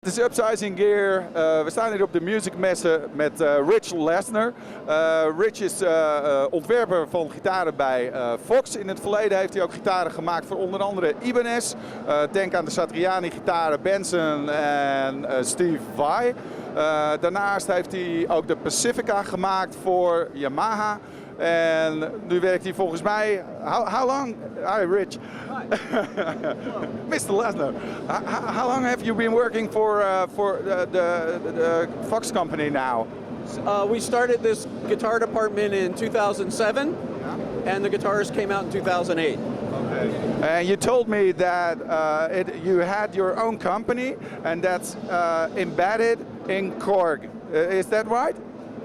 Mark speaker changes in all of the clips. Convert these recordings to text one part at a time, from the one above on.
Speaker 1: Het is UpsizingGear. We staan hier op de MusikMesse met Rich Lasner. Rich is ontwerper van gitaren bij VOX. In het verleden heeft hij ook gitaren gemaakt voor onder andere Ibanez. Denk aan de Satriani gitaren Benson en Steve Vai. Daarnaast heeft hij ook de Pacifica gemaakt voor Yamaha. En nu werkt hij volgens mij. How long? Hi, Rich.
Speaker 2: Hi.
Speaker 1: Mr. Lasner, how long have you been working for the Fox company now?
Speaker 2: We started this guitar department in 2007, and the guitars came out in 2008.
Speaker 1: Okay. And you told me that you had your own company, and that's embedded in Korg. Is that right?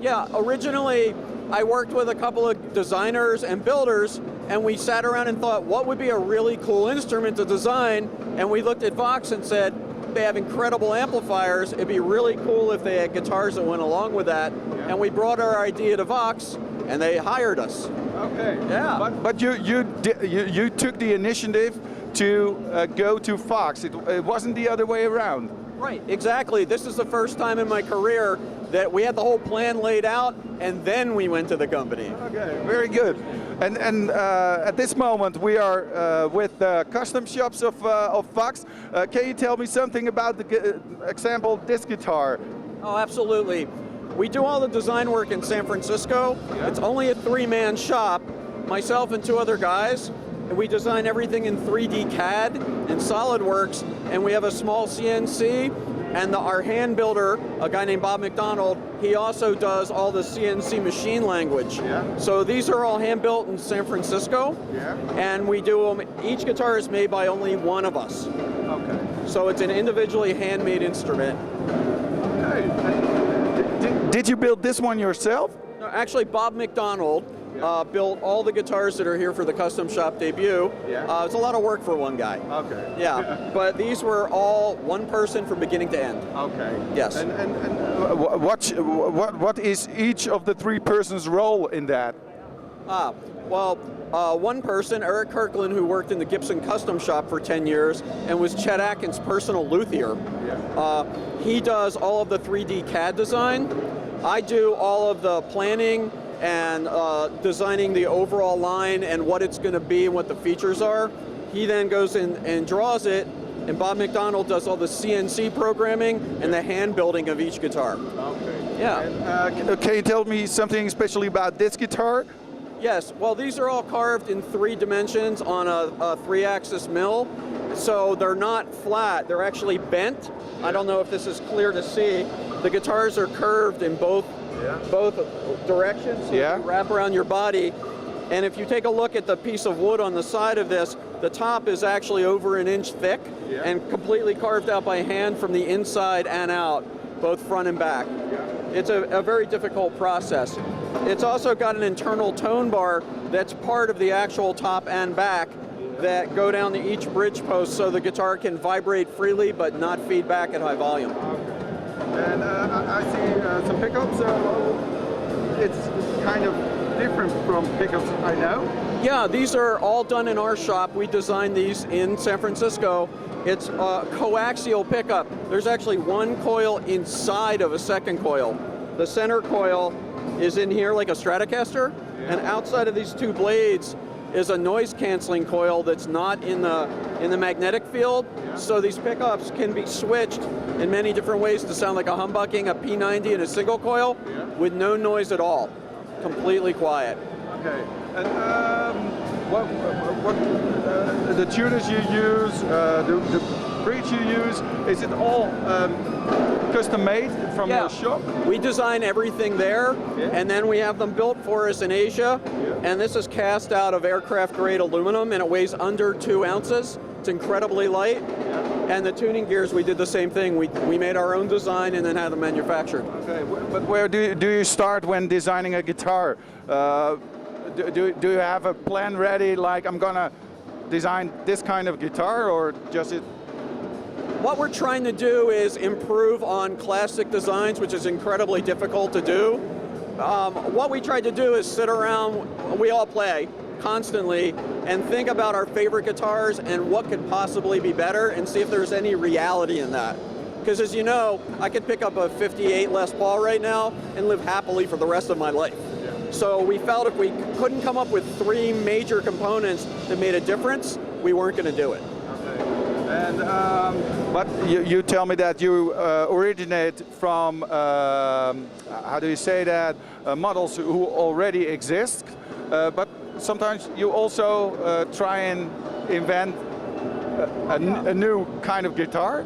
Speaker 2: Yeah, originally I worked with a couple of designers and builders, and we sat around and thought, what would be a really cool instrument to design? And we looked at VOX and said, they have incredible amplifiers. It'd be really cool if they had guitars that went along with that. Yeah. And we brought our idea to VOX, and they hired us.
Speaker 1: Okay.
Speaker 2: Yeah.
Speaker 1: But you took the initiative to go to VOX. It wasn't the other way around.
Speaker 2: Right, exactly. This is the first time in my career that we had the whole plan laid out, and then we went to the company.
Speaker 1: Okay, very good. And at this moment we are with the custom shops of VOX. Can you tell me something about the example this guitar?
Speaker 2: Oh, absolutely. We do all the design work in San Francisco. Yeah. It's only a three-man shop, myself and two other guys. And we design everything in 3D CAD and SolidWorks, and we have a small CNC. And our hand builder, a guy named Bob McDonald, he also does all the CNC machine language. Yeah. So these are all hand built in San Francisco. Yeah. And we do them, each guitar is made by only one of us. Okay. So it's an individually handmade instrument.
Speaker 1: Okay. Did you build this one yourself?
Speaker 2: No, actually, Bob McDonald built all the guitars that are here for the custom shop debut. Yeah. It's a lot of work for one guy. Okay. Yeah, but these were all one person from beginning to end. Okay. Yes.
Speaker 1: And what is each of the three persons' role in that?
Speaker 2: Well, one person, Eric Kirkland, who worked in the Gibson custom shop for 10 years and was Chet Atkins' personal luthier. Yeah. He does all of the 3D CAD design. I do all of the planning and designing the overall line and what it's going to be and what the features are. He then goes in and draws it, and Bob McDonald does all the CNC programming and the hand building of each guitar. Okay. Yeah.
Speaker 1: And, can you tell me something especially about this guitar?
Speaker 2: Yes. Well, these are all carved in 3 dimensions on a 3-axis mill, so they're not flat. They're actually bent. I don't know if this is clear to see. The guitars are curved in both directions, so you wrap around your body. And if you take a look at the piece of wood on the side of this, the top is actually over an inch thick and completely carved out by hand from the inside and out, both front and back. It's a very difficult process. It's also got an internal tone bar that's part of the actual top and back that go down to each bridge post so the guitar can vibrate freely but not feed back at high volume.
Speaker 1: And I see some pickups. It's kind of different from pickups I know.
Speaker 2: Yeah, these are all done in our shop. We designed these in San Francisco. It's a coaxial pickup. There's actually one coil inside of a second coil. The center coil is in here like a Stratocaster, and outside of these 2 blades is a noise canceling coil that's not in the magnetic field. So these pickups can be switched in many different ways to sound like a humbucking, a P90 and a single coil with no noise at all. Completely quiet.
Speaker 1: Okay. And what the tuners you use, the bridge you use, is it all custom made from your shop?
Speaker 2: We design everything there, and then we have them built for us in Asia. And this is cast out of aircraft grade aluminum, and it weighs under 2 ounces. It's incredibly light. And the tuning gears, we did the same thing. We made our own design and then had them manufactured. Okay,
Speaker 1: but where do you start when designing a guitar? Do you have a plan ready, like I'm gonna design this kind of guitar, or just it?
Speaker 2: What we're trying to do is improve on classic designs, which is incredibly difficult to do. What we tried to do is sit around, we all play constantly, and think about our favorite guitars and what could possibly be better and see if there's any reality in that. Because as you know, I could pick up a 58 Les Paul right now and live happily for the rest of my life. So we felt if we couldn't come up with 3 major components that made a difference, we weren't going to do it.
Speaker 1: And but you tell me that you originate from how do you say that, models who already exist, but sometimes you also try and invent a new kind of guitar.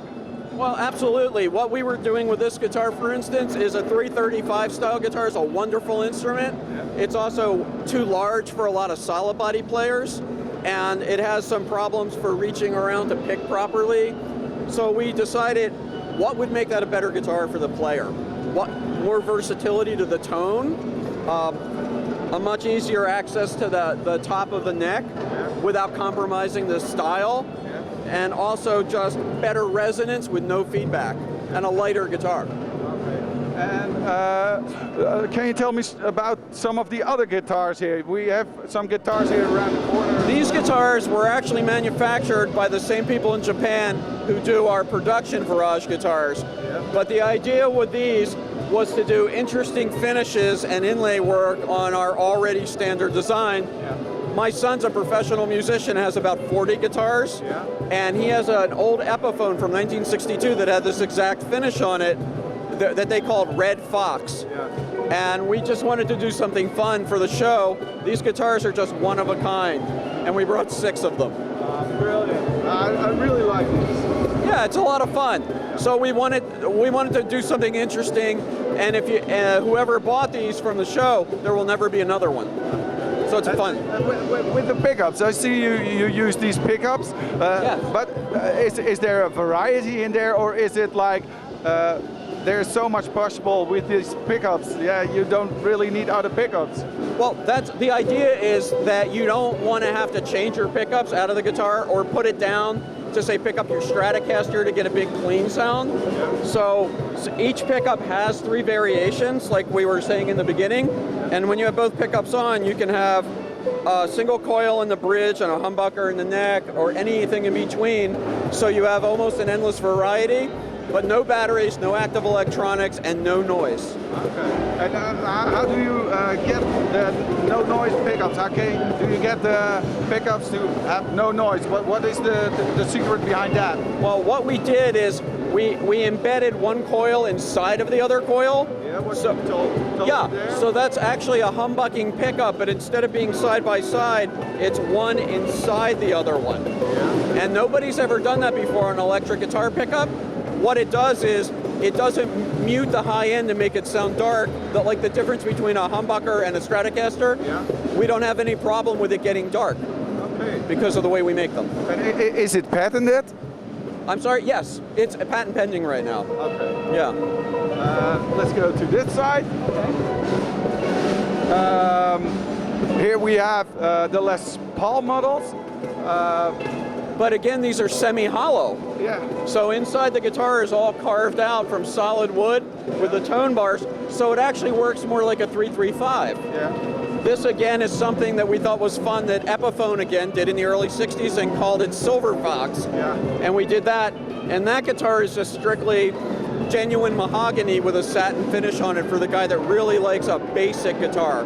Speaker 2: Well, absolutely. What we were doing with this guitar, for instance, is a 335 style guitar. It's a wonderful instrument. Yeah. It's also too large for a lot of solid body players, and it has some problems for reaching around to pick properly. So we decided, what would make that a better guitar for the player? What more versatility to the tone, a much easier access to the top of the neck without compromising the style, and also just better resonance with no feedback, and a lighter guitar.
Speaker 1: And can you tell me about some of the other guitars here? We have some guitars here around the corner.
Speaker 2: These guitars were actually manufactured by the same people in Japan who do our production Virage guitars. But the idea with these was to do interesting finishes and inlay work on our already standard design. My son's a professional musician, has about 40 guitars, and he has an old Epiphone from 1962 that had this exact finish on it that they called Red Fox. And we just wanted to do something fun for the show. These guitars are just one of a kind, and we brought 6 of them.
Speaker 1: Brilliant. I really like this.
Speaker 2: Yeah, it's a lot of fun. So we wanted to do something interesting, and if you whoever bought these from the show, there will never be another one. So it's fun.
Speaker 1: With the pickups, I see you use these pickups, but is there a variety in there, or is it like there's so much possible with these pickups, you don't really need other pickups?
Speaker 2: Well, that's the idea, is that you don't want to have to change your pickups out of the guitar or put it down to say pick up your Stratocaster to get a big clean sound. So each pickup has 3 variations, like we were saying in the beginning. And when you have both pickups on, you can have a single coil in the bridge and a humbucker in the neck, or anything in between. So you have almost an endless variety, but no batteries, no active electronics, and no noise.
Speaker 1: Okay. And how do you get the no noise pickups? How do you get the pickups to have no noise? What is the secret behind that?
Speaker 2: Well, what we did is we embedded one coil inside of the other coil.
Speaker 1: Yeah, what you told there?
Speaker 2: So that's actually a humbucking pickup, but instead of being side by side, it's one inside the other one. Yeah. And nobody's ever done that before on an electric guitar pickup. What it does is, it doesn't mute the high end to make it sound dark, like the difference between a humbucker and a Stratocaster. We don't have any problem with it getting dark because of the way we make them.
Speaker 1: And is it patented?
Speaker 2: I'm sorry, yes, it's patent pending right now.
Speaker 1: Okay.
Speaker 2: Yeah.
Speaker 1: Let's go to this side. Okay. Here we have the Les Paul models.
Speaker 2: But again, these are semi-hollow.
Speaker 1: Yeah.
Speaker 2: So inside the guitar is all carved out from solid wood with the tone bars, so it actually works more like a 335.
Speaker 1: Yeah.
Speaker 2: This again is something that we thought was fun that Epiphone again did in the early 60s and called it Silver Fox.
Speaker 1: Yeah.
Speaker 2: And we did that, and that guitar is just strictly genuine mahogany with a satin finish on it for the guy that really likes a basic guitar.